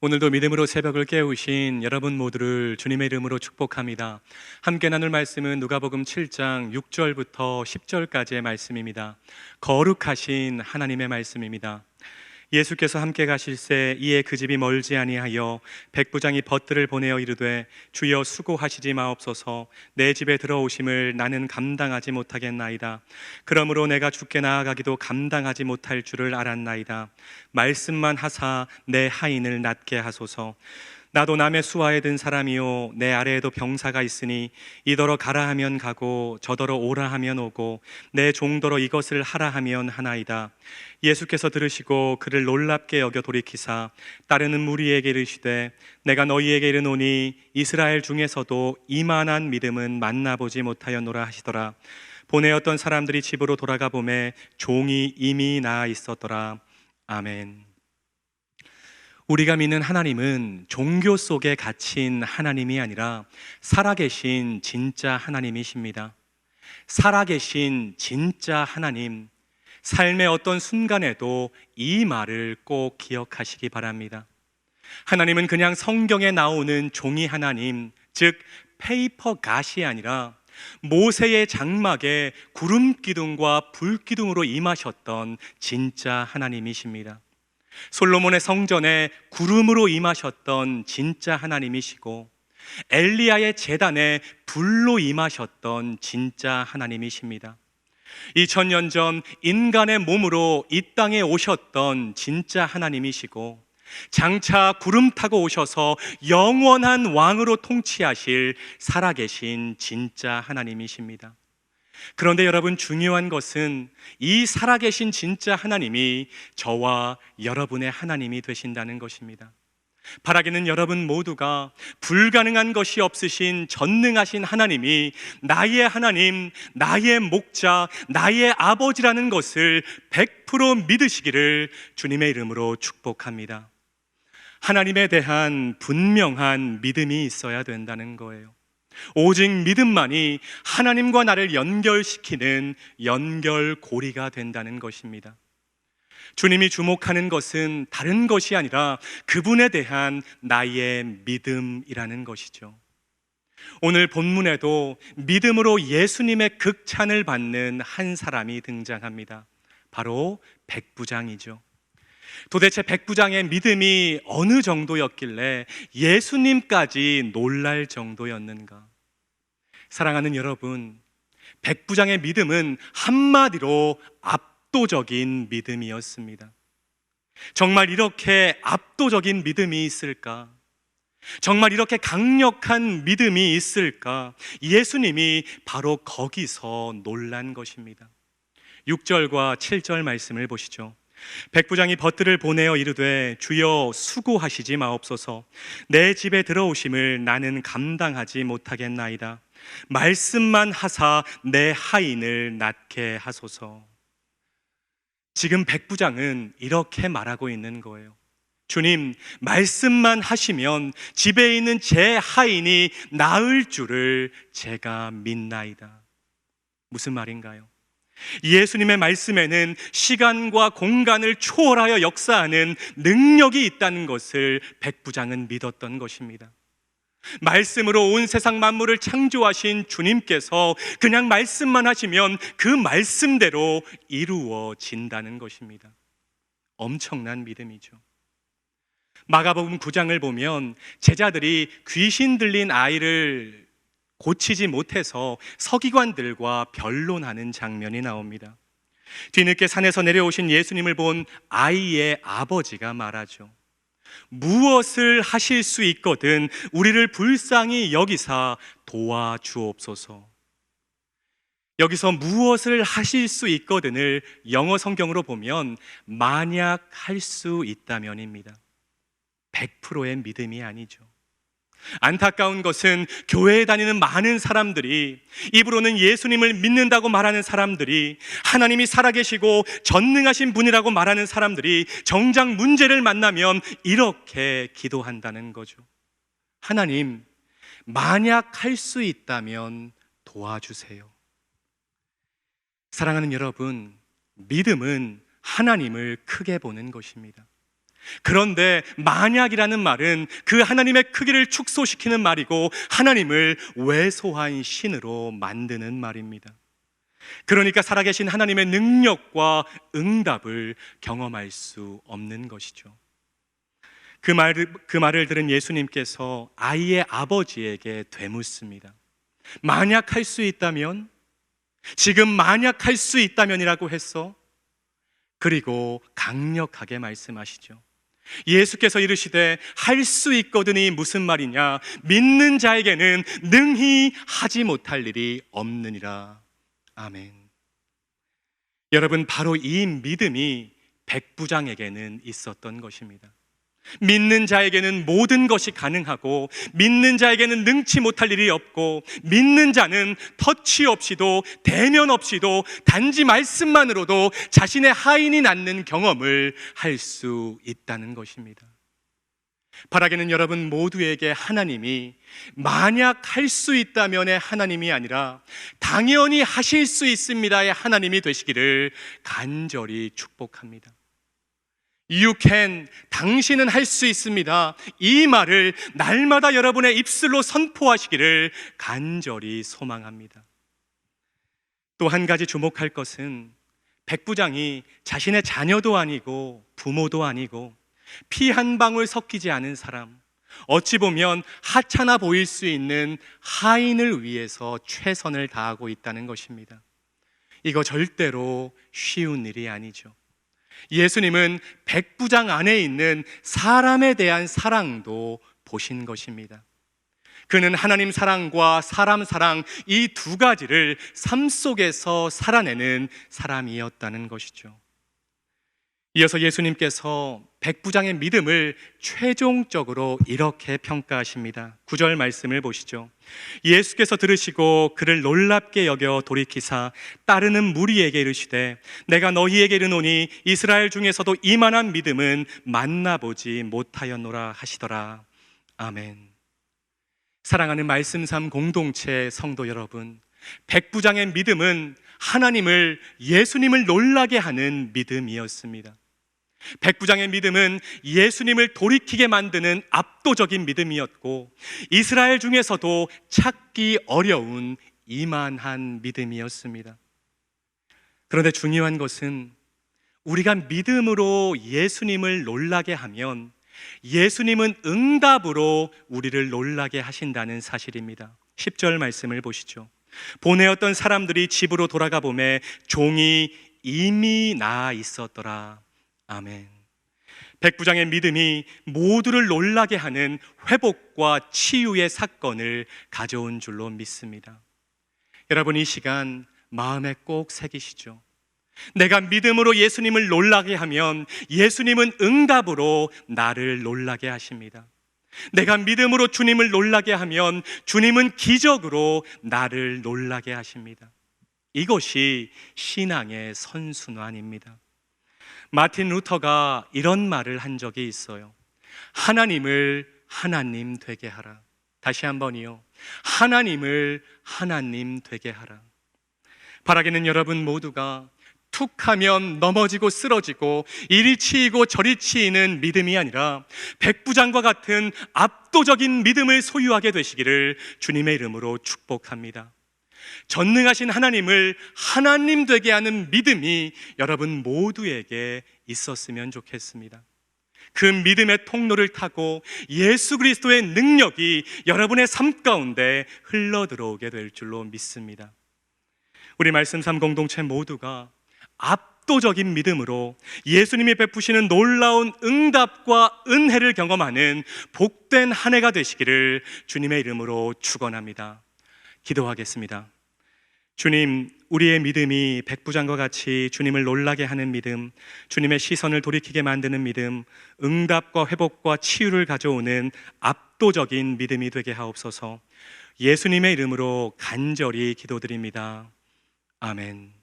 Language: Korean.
오늘도 믿음으로 새벽을 깨우신 여러분 모두를 주님의 이름으로 축복합니다. 함께 나눌 말씀은 누가복음 7장 6절부터 10절까지의 말씀입니다. 거룩하신 하나님의 말씀입니다. 예수께서 함께 가실새 이에 그 집이 멀지 아니하여 백부장이 벗들을 보내어 이르되 주여 수고하시지 마옵소서. 내 집에 들어오심을 나는 감당하지 못하겠나이다. 그러므로 내가 주께 나아가기도 감당하지 못할 줄을 알았나이다. 말씀만 하사 내 하인을 낫게 하소서. 나도 남의 수하에 든 사람이요 내 아래에도 병사가 있으니 이더러 가라 하면 가고 저더러 오라 하면 오고 내 종더러 이것을 하라 하면 하나이다. 예수께서 들으시고 그를 놀랍게 여겨 돌이키사 따르는 무리에게 이르시되 내가 너희에게 이르노니 이스라엘 중에서도 이만한 믿음은 만나보지 못하였노라 하시더라. 보내었던 사람들이 집으로 돌아가 보매 종이 이미 나아 있었더라. 아멘. 우리가 믿는 하나님은 종교 속에 갇힌 하나님이 아니라 살아계신 진짜 하나님이십니다. 살아계신 진짜 하나님, 삶의 어떤 순간에도 이 말을 꼭 기억하시기 바랍니다. 하나님은 그냥 성경에 나오는 종이 하나님, 즉 페이퍼 갓이 아니라 모세의 장막에 구름 기둥과 불 기둥으로 임하셨던 진짜 하나님이십니다. 솔로몬의 성전에 구름으로 임하셨던 진짜 하나님이시고 엘리야의 제단에 불로 임하셨던 진짜 하나님이십니다. 2000년 전 인간의 몸으로 이 땅에 오셨던 진짜 하나님이시고 장차 구름 타고 오셔서 영원한 왕으로 통치하실 살아계신 진짜 하나님이십니다. 그런데 여러분, 중요한 것은 이 살아계신 진짜 하나님이 저와 여러분의 하나님이 되신다는 것입니다. 바라기는 여러분 모두가 불가능한 것이 없으신 전능하신 하나님이 나의 하나님, 나의 목자, 나의 아버지라는 것을 100% 믿으시기를 주님의 이름으로 축복합니다. 하나님에 대한 분명한 믿음이 있어야 된다는 거예요. 오직 믿음만이 하나님과 나를 연결시키는 연결고리가 된다는 것입니다. 주님이 주목하는 것은 다른 것이 아니라 그분에 대한 나의 믿음이라는 것이죠. 오늘 본문에도 믿음으로 예수님의 극찬을 받는 한 사람이 등장합니다. 바로 백부장이죠. 도대체 백부장의 믿음이 어느 정도였길래 예수님까지 놀랄 정도였는가? 사랑하는 여러분, 백부장의 믿음은 한마디로 압도적인 믿음이었습니다. 정말 이렇게 압도적인 믿음이 있을까? 정말 이렇게 강력한 믿음이 있을까? 예수님이 바로 거기서 놀란 것입니다. 6절과 7절 말씀을 보시죠. 백부장이 벗들을 보내어 이르되 주여 수고하시지 마옵소서. 내 집에 들어오심을 나는 감당하지 못하겠나이다. 말씀만 하사 내 하인을 낫게 하소서. 지금 백부장은 이렇게 말하고 있는 거예요. 주님, 말씀만 하시면 집에 있는 제 하인이 나을 줄을 제가 믿나이다. 무슨 말인가요? 예수님의 말씀에는 시간과 공간을 초월하여 역사하는 능력이 있다는 것을 백부장은 믿었던 것입니다. 말씀으로 온 세상 만물을 창조하신 주님께서 그냥 말씀만 하시면 그 말씀대로 이루어진다는 것입니다. 엄청난 믿음이죠. 마가복음 9장을 보면 제자들이 귀신 들린 아이를 고치지 못해서 서기관들과 변론하는 장면이 나옵니다. 뒤늦게 산에서 내려오신 예수님을 본 아이의 아버지가 말하죠. 무엇을 하실 수 있거든 우리를 불쌍히 여기사 도와주옵소서. 여기서 무엇을 하실 수 있거든을 영어 성경으로 보면 만약 할 수 있다면입니다. 100%의 믿음이 아니죠. 안타까운 것은 교회에 다니는 많은 사람들이, 입으로는 예수님을 믿는다고 말하는 사람들이, 하나님이 살아계시고 전능하신 분이라고 말하는 사람들이 정작 문제를 만나면 이렇게 기도한다는 거죠. 하나님, 만약 할 수 있다면 도와주세요. 사랑하는 여러분, 믿음은 하나님을 크게 보는 것입니다. 그런데 만약이라는 말은 그 하나님의 크기를 축소시키는 말이고 하나님을 왜소한 신으로 만드는 말입니다. 그러니까 살아계신 하나님의 능력과 응답을 경험할 수 없는 것이죠. 그 말을 들은 예수님께서 아이의 아버지에게 되묻습니다. 만약 할 수 있다면, 지금 만약 할 수 있다면이라고 했어. 그리고 강력하게 말씀하시죠. 예수께서 이르시되 할 수 있거든이 무슨 말이냐? 믿는 자에게는 능히 하지 못할 일이 없느니라. 아멘. 여러분, 바로 이 믿음이 백부장에게는 있었던 것입니다. 믿는 자에게는 모든 것이 가능하고, 믿는 자에게는 능치 못할 일이 없고, 믿는 자는 터치 없이도 대면 없이도 단지 말씀만으로도 자신의 하인이 낫는 경험을 할 수 있다는 것입니다. 바라기는 여러분 모두에게 하나님이 만약 할 수 있다면의 하나님이 아니라 당연히 하실 수 있습니다의 하나님이 되시기를 간절히 축복합니다. You can, 당신은 할 수 있습니다. 이 말을 날마다 여러분의 입술로 선포하시기를 간절히 소망합니다. 또 한 가지 주목할 것은 백부장이 자신의 자녀도 아니고 부모도 아니고 피 한 방울 섞이지 않은 사람, 어찌 보면 하찮아 보일 수 있는 하인을 위해서 최선을 다하고 있다는 것입니다. 이거 절대로 쉬운 일이 아니죠. 예수님은 백부장 안에 있는 사람에 대한 사랑도 보신 것입니다. 그는 하나님 사랑과 사람 사랑, 이 두 가지를 삶 속에서 살아내는 사람이었다는 것이죠. 이어서 예수님께서 백부장의 믿음을 최종적으로 이렇게 평가하십니다. 9절 말씀을 보시죠. 예수께서 들으시고 그를 놀랍게 여겨 돌이키사 따르는 무리에게 이르시되 내가 너희에게 이르노니 이스라엘 중에서도 이만한 믿음은 만나보지 못하였노라 하시더라. 아멘. 사랑하는 말씀삼 공동체 성도 여러분, 백부장의 믿음은 하나님을, 예수님을 놀라게 하는 믿음이었습니다. 백부장의 믿음은 예수님을 돌이키게 만드는 압도적인 믿음이었고, 이스라엘 중에서도 찾기 어려운 이만한 믿음이었습니다. 그런데 중요한 것은 우리가 믿음으로 예수님을 놀라게 하면 예수님은 응답으로 우리를 놀라게 하신다는 사실입니다. 10절 말씀을 보시죠. 보내었던 사람들이 집으로 돌아가 보매 종이 이미 나아 있었더라. 아멘. 백부장의 믿음이 모두를 놀라게 하는 회복과 치유의 사건을 가져온 줄로 믿습니다. 여러분, 이 시간 마음에 꼭 새기시죠. 내가 믿음으로 예수님을 놀라게 하면 예수님은 응답으로 나를 놀라게 하십니다. 내가 믿음으로 주님을 놀라게 하면 주님은 기적으로 나를 놀라게 하십니다. 이것이 신앙의 선순환입니다. 마틴 루터가 이런 말을 한 적이 있어요. 하나님을 하나님 되게 하라. 다시 한번이요. 하나님을 하나님 되게 하라. 바라기는 여러분 모두가 툭 하면 넘어지고 쓰러지고 이리 치이고 저리 치이는 믿음이 아니라 백부장과 같은 압도적인 믿음을 소유하게 되시기를 주님의 이름으로 축복합니다. 전능하신 하나님을 하나님 되게 하는 믿음이 여러분 모두에게 있었으면 좋겠습니다. 그 믿음의 통로를 타고 예수 그리스도의 능력이 여러분의 삶 가운데 흘러들어오게 될 줄로 믿습니다. 우리 말씀 삼 공동체 모두가 압도적인 믿음으로 예수님이 베푸시는 놀라운 응답과 은혜를 경험하는 복된 한 해가 되시기를 주님의 이름으로 축원합니다. 기도하겠습니다. 주님, 우리의 믿음이 백부장과 같이 주님을 놀라게 하는 믿음, 주님의 시선을 돌이키게 만드는 믿음, 응답과 회복과 치유를 가져오는 압도적인 믿음이 되게 하옵소서. 예수님의 이름으로 간절히 기도드립니다. 아멘.